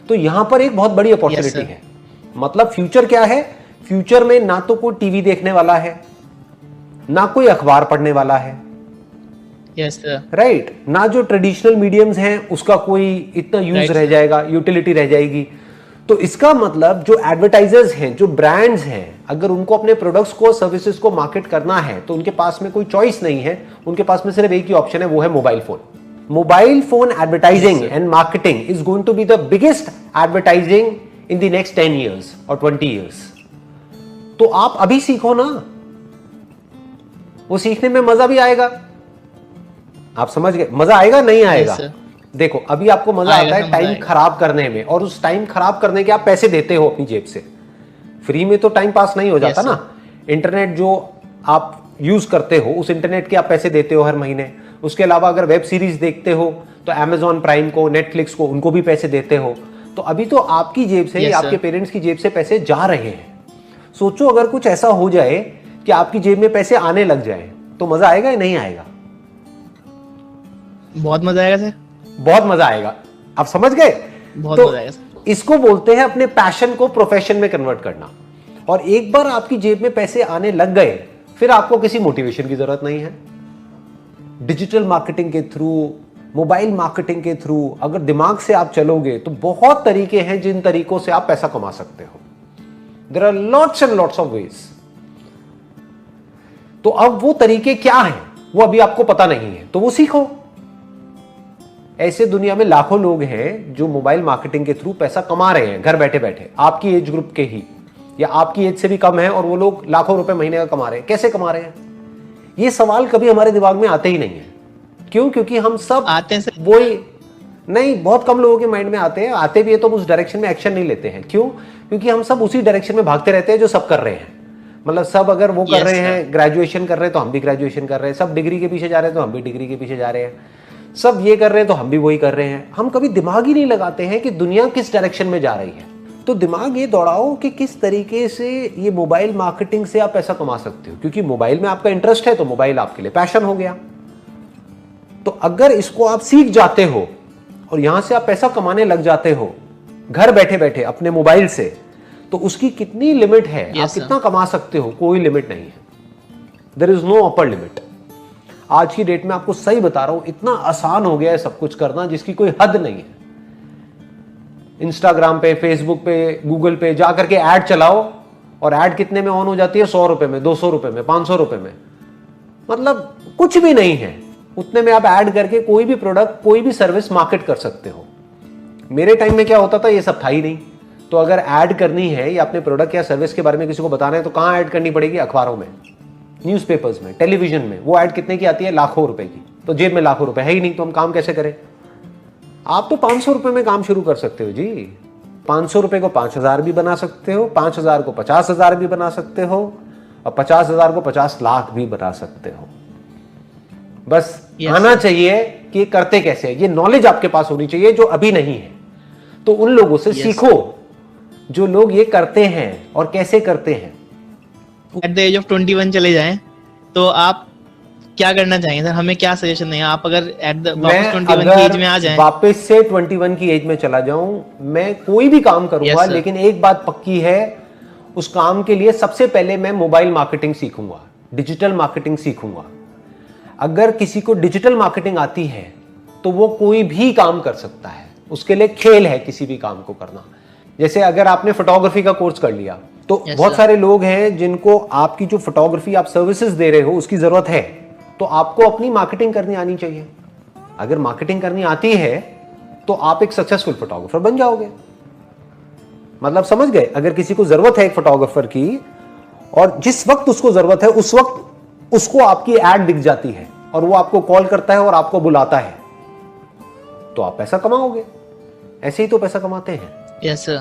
तो यहां पर एक बहुत बड़ी अपॉर्चुनिटी है। मतलब फ्यूचर क्या है, फ्यूचर में ना तो कोई टीवी देखने वाला है, ना कोई अखबार पढ़ने वाला है, राइट, ना जो ट्रेडिशनल मीडियम्स हैं उसका कोई इतना यूज रह जाएगा, यूटिलिटी रह जाएगी। तो इसका मतलब जो एडवर्टाइजर्स हैं, जो ब्रांड्स हैं, अगर उनको अपने प्रोडक्ट्स को, सर्विसेज को मार्केट करना है तो उनके पास में कोई चॉइस नहीं है, उनके पास में सिर्फ एक ही ऑप्शन है, वो है mobile phone. Mobile phone advertising and marketing is going to be the biggest advertising in the next 10 years और 20 years। तो आप अभी सीखो ना, वो सीखने में मजा भी आएगा। आप समझ गए, मजा आएगा नहीं आएगा? देखो अभी आपको मजा आता है टाइम खराब करने में, और उस टाइम खराब करने के आप पैसे देते हो अपनी जेब से। फ्री में तो टाइम पास नहीं हो जाता ना। इंटरनेट जो आप यूज करते हो, उस इंटरनेट के आप पैसे देते हो हर महीने। उसके अलावा अगर वेब सीरीज देखते हो तो अमेजॉन प्राइम को, नेटफ्लिक्स को, उनको भी पैसे देते हो। तो अभी तो आपकी जेब से, आपके पेरेंट्स की जेब से पैसे जा रहे हैं। सोचो अगर कुछ ऐसा हो जाए कि आपकी जेब में पैसे आने लग जाए, तो मजा आएगा या नहीं आएगा? बहुत मजा आएगा सर, बहुत मजा आएगा। आप समझ गए? तो मजा आएगा। इसको बोलते हैं अपने पैशन को प्रोफेशन में कन्वर्ट करना। और एक बार आपकी जेब में पैसे आने लग गए, फिर आपको किसी मोटिवेशन की जरूरत नहीं है। डिजिटल मार्केटिंग के थ्रू, मोबाइल मार्केटिंग के थ्रू अगर दिमाग से आप चलोगे तो बहुत तरीके हैं जिन तरीकों से आप पैसा कमा सकते हो। There are lots and lots of ways. तो अब वो तरीके क्या हैं वो अभी आपको पता नहीं है, तो वो सीखो। ऐसे दुनिया में लाखों लोग हैं जो मोबाइल मार्केटिंग के थ्रू पैसा कमा रहे हैं घर बैठे बैठे, आपकी एज ग्रुप के ही, या आपकी एज से भी कम है, और वो लोग लाखों रुपए महीने का कमा रहे हैं। कैसे कमा रहे हैं? ये सवाल कभी हमारे दिमाग में आते ही नहीं है। क्यों? क्योंकि हम सब आते हैं वही नहीं, बहुत कम लोगों के माइंड में आते हैं। आते भी है तो उस डायरेक्शन में एक्शन नहीं लेते हैं। क्यों? क्योंकि हम सब उसी डायरेक्शन में भागते रहते हैं जो सब कर रहे हैं। मतलब सब अगर वो कर रहे हैं, ग्रेजुएशन कर रहे हैं तो हम भी ग्रेजुएशन कर रहे हैं, सब डिग्री के पीछे जा रहे हैं तो हम भी डिग्री के पीछे जा रहे हैं, सब ये कर रहे हैं तो हम भी वही कर रहे हैं। हम कभी दिमाग ही नहीं लगाते हैं कि दुनिया किस डायरेक्शन में जा रही है। तो दिमाग ये दौड़ाओ कि किस तरीके से ये मोबाइल मार्केटिंग से आप पैसा कमा सकते हो। क्योंकि मोबाइल में आपका इंटरेस्ट है तो मोबाइल आपके लिए पैशन हो गया। तो अगर इसको आप सीख जाते हो और यहां से आप पैसा कमाने लग जाते हो घर बैठे बैठे अपने मोबाइल से, तो उसकी कितनी लिमिट है, आप कितना कमा सकते हो, कोई लिमिट नहीं है। There is no upper limit. आज की डेट में आपको सही बता रहा हूं, इतना आसान हो गया है सब कुछ करना जिसकी कोई हद नहीं है। इंस्टाग्राम पे, फेसबुक पे, गूगल पे जाकर के ऐड चलाओ, और ऐड कितने में ऑन हो जाती है? 100 रुपए में, 200 रुपए में, 500 रुपए में। मतलब कुछ भी नहीं है, उतने में आप ऐड करके कोई भी प्रोडक्ट, कोई भी सर्विस मार्केट कर सकते हो। मेरे टाइम में क्या होता था, ये सब था ही नहीं। तो अगर ऐड करनी है या अपने प्रोडक्ट या सर्विस के बारे में किसी को बताना है तो कहां ऐड करनी पड़ेगी? अखबारों में, न्यूज़पेपर्स में, टेलीविजन में। वो ऐड कितने की आती है? लाखों रुपए की। तो जेब में लाखों रुपए है ही नहीं, तो हम काम कैसे करें? आप तो 500 रुपए में काम शुरू कर सकते हो जी। 500 रुपए को 5000 भी बना सकते हो, 5000 को 50,000 भी बना सकते हो, और 50,000 को 50 लाख भी बना सकते हो। बस आना चाहिए कि ये करते कैसे है, ये नॉलेज आपके पास होनी चाहिए जो अभी नहीं है। तो उन लोगों से सीखो जो लोग ये करते हैं और कैसे करते हैं। एट द एज ऑफ 21 चले जाएं तो आप क्या करना चाहेंगे सर? हमें क्या सजेशन देंगे आप अगर एट द वापस 21 की एज में आ जाएं? वापस से 21 की एज में चला जाऊं, मैं कोई भी काम करूंगा, लेकिन एक बात पक्की है, उस काम के लिए सबसे पहले मैं मोबाइल मार्केटिंग सीखूंगा, डिजिटल मार्केटिंग सीखूंगा। अगर किसी को डिजिटल मार्केटिंग आती है तो वो कोई भी काम कर सकता है, उसके लिए खेल है किसी भी काम को करना। जैसे अगर आपने फोटोग्राफी का कोर्स कर लिया तो बहुत सारे लोग हैं जिनको आपकी जो फोटोग्राफी आप सर्विसेज दे रहे हो उसकी जरूरत है, तो आपको अपनी मार्केटिंग करनी आनी चाहिए। अगर मार्केटिंग करनी आती है तो आप एक सक्सेसफुल फोटोग्राफर बन जाओगे। मतलब समझ गए? अगर किसी को जरूरत है एक फोटोग्राफर की, और जिस वक्त उसको जरूरत है उस वक्त उसको आपकी एड दिख जाती है और वो आपको कॉल करता है और आपको बुलाता है, तो आप पैसा कमाओगे। ऐसे ही तो पैसा कमाते हैं। Yes sir.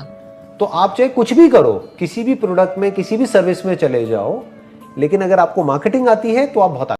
तो आप चाहे कुछ भी करो, किसी भी प्रोडक्ट में, किसी भी सर्विस में चले जाओ, लेकिन अगर आपको मार्केटिंग आती है तो आप बहुत